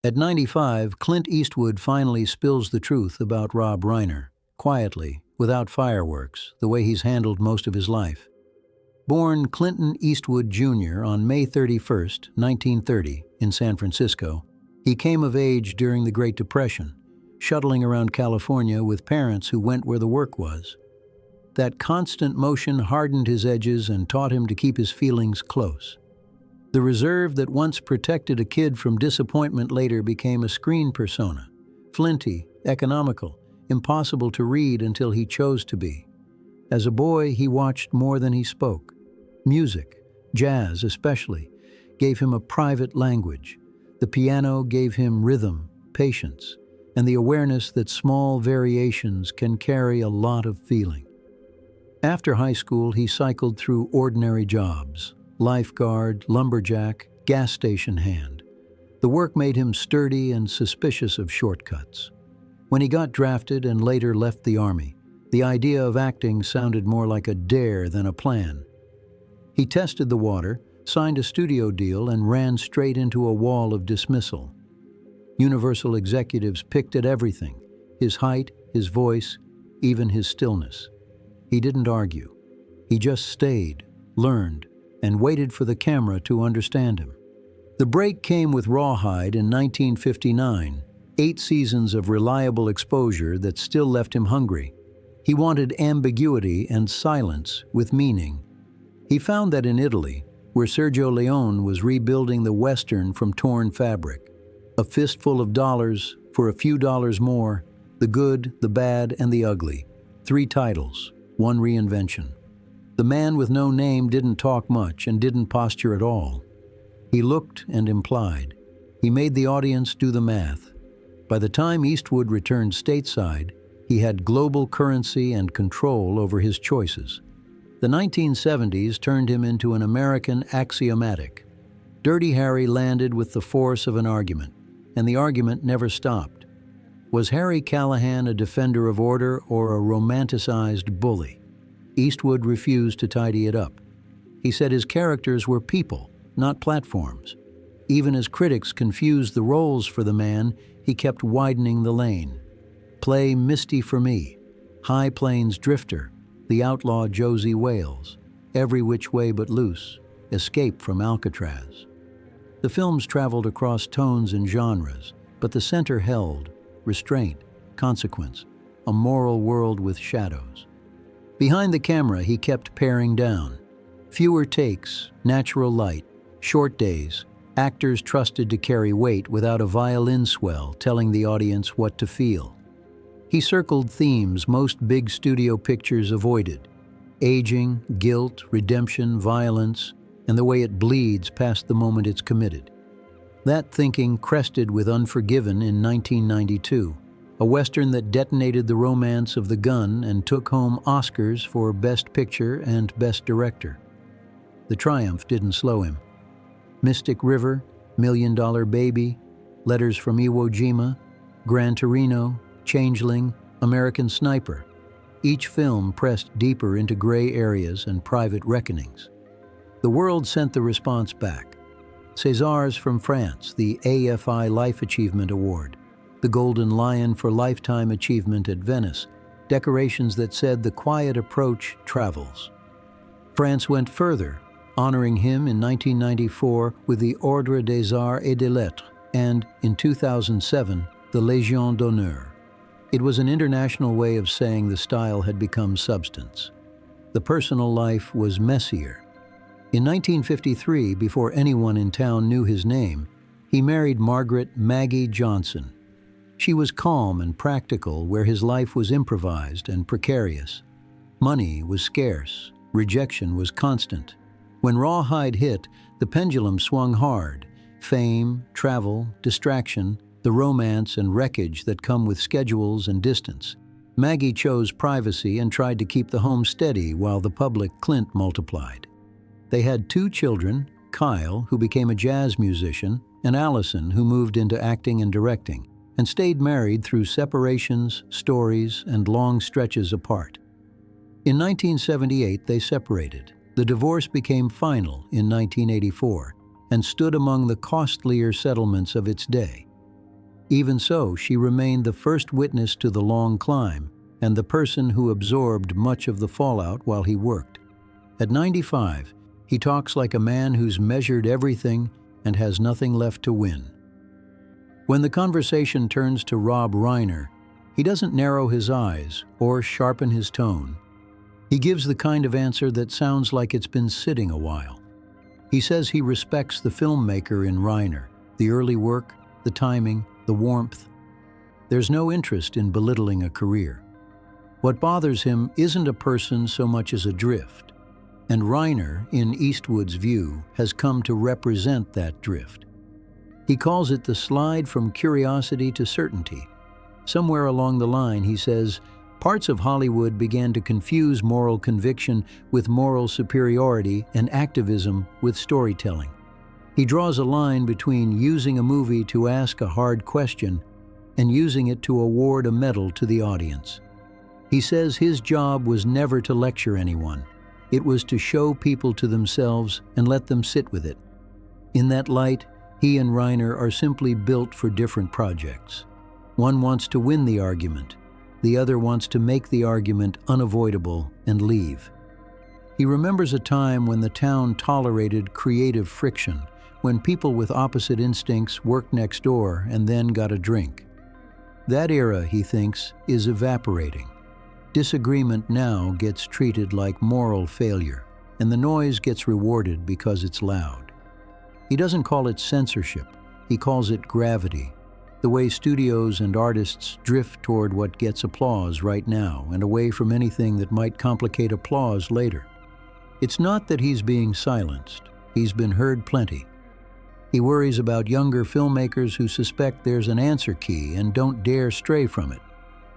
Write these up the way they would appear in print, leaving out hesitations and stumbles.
At 95, Clint Eastwood finally spills the truth about Rob Reiner, quietly, without fireworks, the way he's handled most of his life. Born Clinton Eastwood Jr. on May 31, 1930, in San Francisco, he came of age during the Great Depression, shuttling around California with parents who went where the work was. That constant motion hardened his edges and taught him to keep his feelings close. The reserve that once protected a kid from disappointment later became a screen persona, flinty, economical, impossible to read until he chose to be. As a boy, he watched more than he spoke. Music, jazz especially, gave him a private language. The piano gave him rhythm, patience, and the awareness that small variations can carry a lot of feeling. After high school, he cycled through ordinary jobs: lifeguard, lumberjack, gas station hand. The work made him sturdy and suspicious of shortcuts. When he got drafted and later left the Army, the idea of acting sounded more like a dare than a plan. He tested the water, signed a studio deal, and ran straight into a wall of dismissal. Universal executives picked at everything: his height, his voice, even his stillness. He didn't argue. He just stayed, learned, and waited for the camera to understand him. The break came with Rawhide in 1959, 8 seasons of reliable exposure that still left him hungry. He wanted ambiguity and silence with meaning. He found that in Italy, where Sergio Leone was rebuilding the Western from torn fabric, a fistful of dollars for a few dollars more, the good, the bad, and the ugly. 3 titles, 1 reinvention. The man with no name didn't talk much and didn't posture at all. He looked and implied. He made the audience do the math. By the time Eastwood returned stateside, he had global currency and control over his choices. The 1970s turned him into an American axiomatic. Dirty Harry landed with the force of an argument, and the argument never stopped. Was Harry Callahan a defender of order or a romanticized bully? Eastwood refused to tidy it up. He said his characters were people, not platforms. Even as critics confused the roles for the man, he kept widening the lane. Play Misty for Me, High Plains Drifter, The Outlaw Josie Wales, Every Which Way But Loose, Escape from Alcatraz. The films traveled across tones and genres, but the center held: restraint, consequence, a moral world with shadows. Behind the camera, he kept paring down. Fewer takes, natural light, short days, actors trusted to carry weight without a violin swell telling the audience what to feel. He circled themes most big studio pictures avoided: aging, guilt, redemption, violence, and the way it bleeds past the moment it's committed. That thinking crested with Unforgiven in 1992, a Western that detonated the romance of the gun and took home Oscars for Best Picture and Best Director. The triumph didn't slow him. Mystic River, $1 Million Baby, Letters from Iwo Jima, Gran Torino, Changeling, American Sniper. Each film pressed deeper into gray areas and private reckonings. The world sent the response back. Césars from France, the AFI Life Achievement Award, the Golden Lion for Lifetime Achievement at Venice, decorations that said the quiet approach travels. France went further, honoring him in 1994 with the Ordre des Arts et des Lettres and, in 2007, the Légion d'honneur. It was an international way of saying the style had become substance. The personal life was messier. In 1953, before anyone in town knew his name, he married Margaret Maggie Johnson. She was calm and practical where his life was improvised and precarious. Money was scarce, rejection was constant. When Rawhide hit, the pendulum swung hard. Fame, travel, distraction, the romance and wreckage that come with schedules and distance. Maggie chose privacy and tried to keep the home steady while the public Clint multiplied. They had 2 children, Kyle, who became a jazz musician, and Allison, who moved into acting and directing, and stayed married through separations, stories, and long stretches apart. In 1978, they separated. The divorce became final in 1984 and stood among the costlier settlements of its day. Even so, she remained the first witness to the long climb and the person who absorbed much of the fallout while he worked. At 95, he talks like a man who's measured everything and has nothing left to win. When the conversation turns to Rob Reiner, he doesn't narrow his eyes or sharpen his tone. He gives the kind of answer that sounds like it's been sitting a while. He says he respects the filmmaker in Reiner, the early work, the timing, the warmth. There's no interest in belittling a career. What bothers him isn't a person so much as a drift, and Reiner, in Eastwood's view, has come to represent that drift. He calls it the slide from curiosity to certainty. Somewhere along the line, he says, parts of Hollywood began to confuse moral conviction with moral superiority and activism with storytelling. He draws a line between using a movie to ask a hard question and using it to award a medal to the audience. He says his job was never to lecture anyone. It was to show people to themselves and let them sit with it. In that light, he and Reiner are simply built for different projects. One wants to win the argument. The other wants to make the argument unavoidable and leave. He remembers a time when the town tolerated creative friction, when people with opposite instincts worked next door and then got a drink. That era, he thinks, is evaporating. Disagreement now gets treated like moral failure, and the noise gets rewarded because it's loud. He doesn't call it censorship, he calls it gravity, the way studios and artists drift toward what gets applause right now and away from anything that might complicate applause later. It's not that he's being silenced, he's been heard plenty. He worries about younger filmmakers who suspect there's an answer key and don't dare stray from it.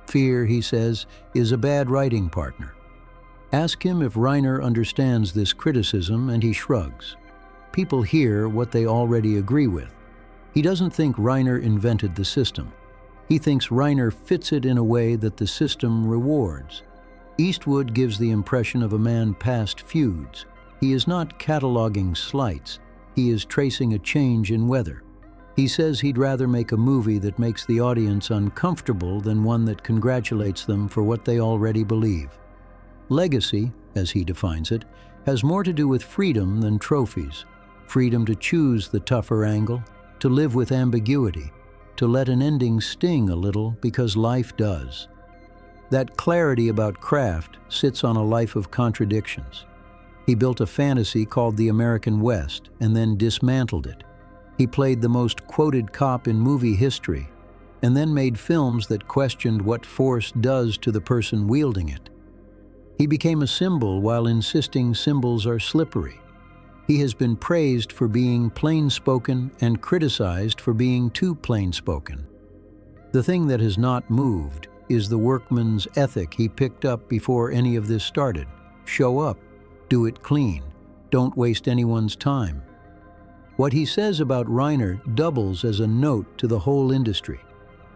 Fear, he says, is a bad writing partner. Ask him if Reiner understands this criticism, and he shrugs. People hear what they already agree with. He doesn't think Reiner invented the system. He thinks Reiner fits it in a way that the system rewards. Eastwood gives the impression of a man past feuds. He is not cataloging slights. He is tracing a change in weather. He says he'd rather make a movie that makes the audience uncomfortable than one that congratulates them for what they already believe. Legacy, as he defines it, has more to do with freedom than trophies. Freedom to choose the tougher angle, to live with ambiguity, to let an ending sting a little because life does. That clarity about craft sits on a life of contradictions. He built a fantasy called the American West and then dismantled it. He played the most quoted cop in movie history and then made films that questioned what force does to the person wielding it. He became a symbol while insisting symbols are slippery. He has been praised for being plain-spoken and criticized for being too plain-spoken. The thing that has not moved is the workman's ethic he picked up before any of this started. Show up, do it clean, don't waste anyone's time. What he says about Reiner doubles as a note to the whole industry.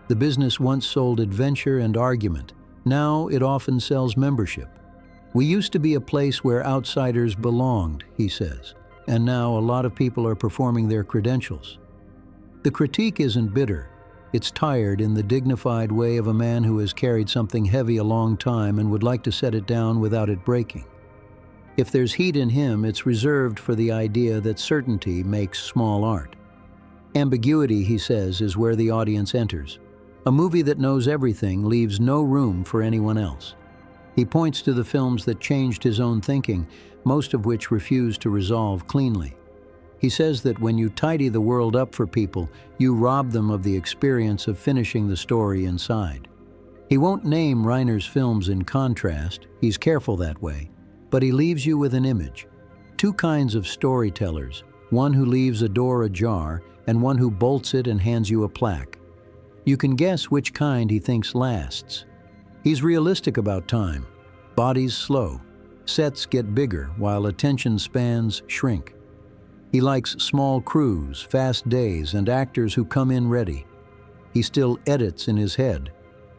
The business once sold adventure and argument. Now it often sells membership. We used to be a place where outsiders belonged, he says, and now a lot of people are performing their credentials. The critique isn't bitter. It's tired in the dignified way of a man who has carried something heavy a long time and would like to set it down without it breaking. If there's heat in him, it's reserved for the idea that certainty makes small art. Ambiguity, he says, is where the audience enters. A movie that knows everything leaves no room for anyone else. He points to the films that changed his own thinking, most of which refused to resolve cleanly. He says that when you tidy the world up for people, you rob them of the experience of finishing the story inside. He won't name Reiner's films in contrast, he's careful that way, but he leaves you with an image. Two kinds of storytellers, one who leaves a door ajar and one who bolts it and hands you a plaque. You can guess which kind he thinks lasts. He's realistic about time. Bodies slow. Sets get bigger while attention spans shrink. He likes small crews, fast days, and actors who come in ready. He still edits in his head.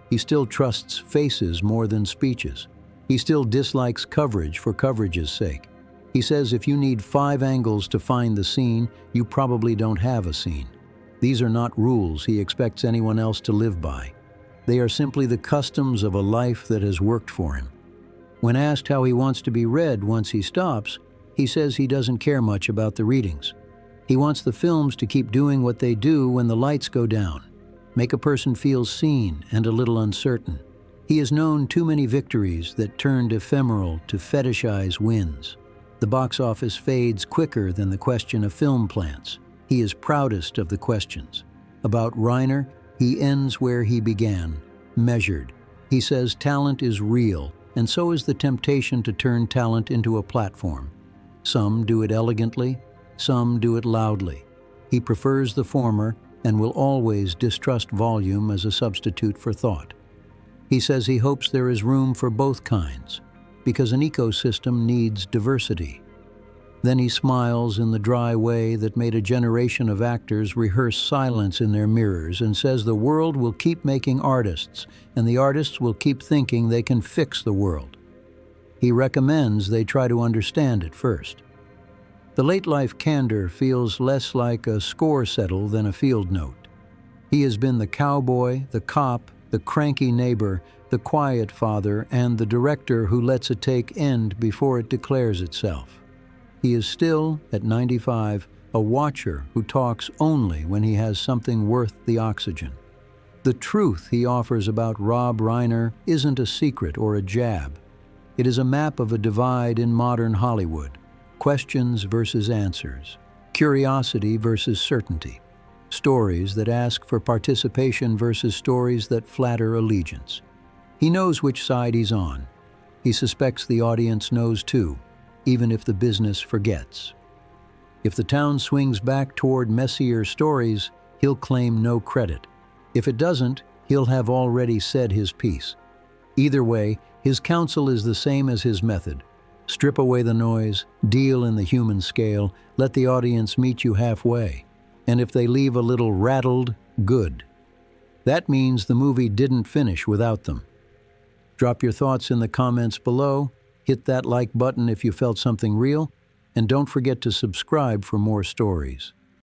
He still trusts faces more than speeches. He still dislikes coverage for coverage's sake. He says if you need 5 angles to find the scene, you probably don't have a scene. These are not rules he expects anyone else to live by. They are simply the customs of a life that has worked for him. When asked how he wants to be read once he stops, he says he doesn't care much about the readings. He wants the films to keep doing what they do when the lights go down, make a person feel seen and a little uncertain. He has known too many victories that turned ephemeral to fetishize wins. The box office fades quicker than the question of film plants. He is proudest of the questions. About Reiner, he ends where he began, measured. He says talent is real, and so is the temptation to turn talent into a platform. Some do it elegantly, some do it loudly. He prefers the former and will always distrust volume as a substitute for thought. He says he hopes there is room for both kinds, because an ecosystem needs diversity. Then he smiles in the dry way that made a generation of actors rehearse silence in their mirrors and says the world will keep making artists, and the artists will keep thinking they can fix the world. He recommends they try to understand it first. The late-life candor feels less like a score settle than a field note. He has been the cowboy, the cop, the cranky neighbor, the quiet father, and the director who lets a take end before it declares itself. He is still, at 95, a watcher who talks only when he has something worth the oxygen. The truth he offers about Rob Reiner isn't a secret or a jab. It is a map of a divide in modern Hollywood. Questions versus answers, curiosity versus certainty, stories that ask for participation versus stories that flatter allegiance. He knows which side he's on. He suspects the audience knows too, even if the business forgets. If the town swings back toward messier stories, he'll claim no credit. If it doesn't, he'll have already said his piece. Either way, his counsel is the same as his method. Strip away the noise, deal in the human scale, let the audience meet you halfway. And if they leave a little rattled, good. That means the movie didn't finish without them. Drop your thoughts in the comments below, hit that like button if you felt something real, and don't forget to subscribe for more stories.